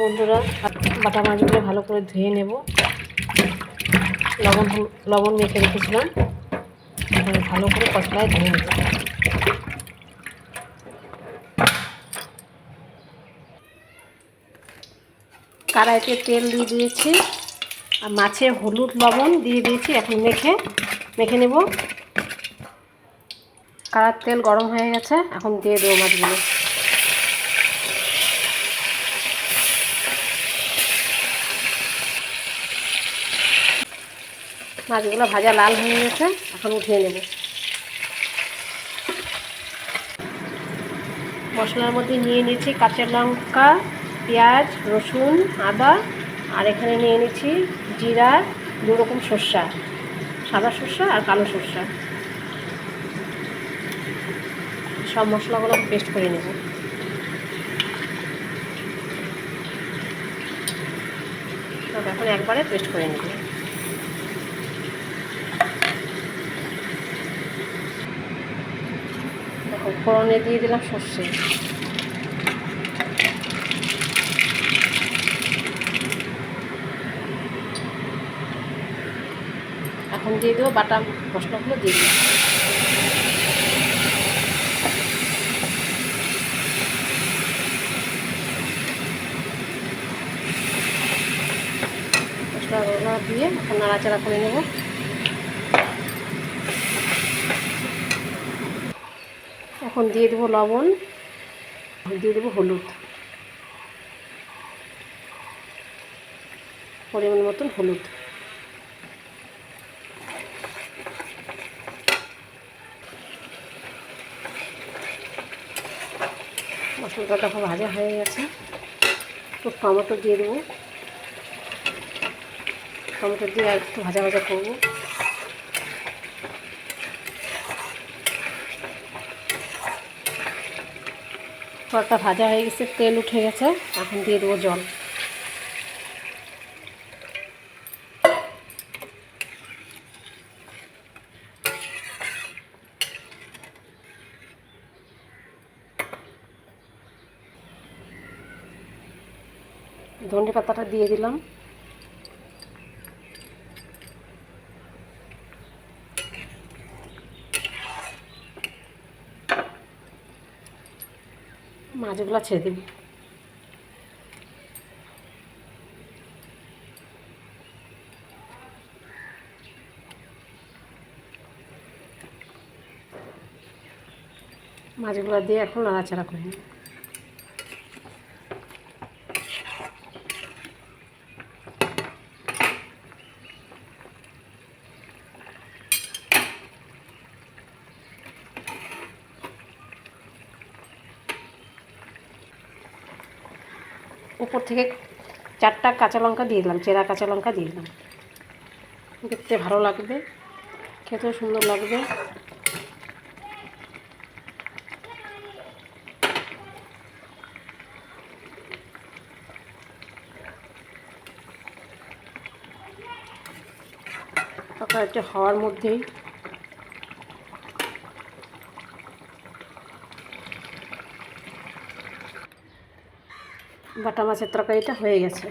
বন্ধুরা, বাটা মাছগুলো ভালো করে ধুয়ে নেব। লবণ মেখে রেখেছিলাম, ভালো করে কচলায় ধুয়ে নেব। কড়াইতে তেল দিয়ে দিয়েছি আর মাছে হলুদ লবণ দিয়ে দিয়েছি। এখন মেখে নেব। কড়ার তেল গরম হয়ে গেছে, এখন দিয়ে দেবো মাছগুলো। মাছগুলো ভাজা লাল হয়ে গেছে, এখন উঠিয়ে নেব। মশলার মধ্যে নিয়ে নিয়েছি কাঁচা লঙ্কা, পেঁয়াজ, রসুন, আদা, আর এখানে নিয়ে নিয়েছি জিরা, দু রকম সর্ষা, সাদা সর্ষা আর কালো সর্ষা। সব মশলাগুলো পেস্ট করে নেব। সব এখন একবারে পেস্ট করে নেব। দেখো, ফোড়নে দিয়ে দিলাম সর্ষে। এখন দিয়ে দেবো বাটা মশলাগুলো দিয়ে দিলাম। মশলাগুলো দিয়ে এখন নাড়াচাড়া করে নেব। এখন দিয়ে দেবো লবণ, দিয়ে দেবো হলুদ, পরিমাণ মতন হলুদ। মশলাটা দেখো ভাজা হয়ে গেছে। একটু টমেটো দিয়ে দেবো। টমেটো দিয়ে আর একটু ভাজা ভাজা করবো। তরকারিটা ভাজা হয়ে গেছে, তেল উঠে গেছে, এখন দিয়ে দেবো জল। ধনে পাতাটা দিয়ে দিলাম। মাছগুলো ছেড়ে দিবি। মাছগুলো দিয়ে এখন নাড়াচাড়া করে নিই। উপর থেকে 4টা কাঁচা লঙ্কা দিয়ে দিলাম, চেরা কাঁচা লঙ্কা দিয়ে দিলাম। দেখতে ভালো লাগবে, খেতেও সুন্দর লাগবে। তরকারিটা হওয়ার মধ্যেই বাটা মাছের তরকারিটা হয়ে গেছে।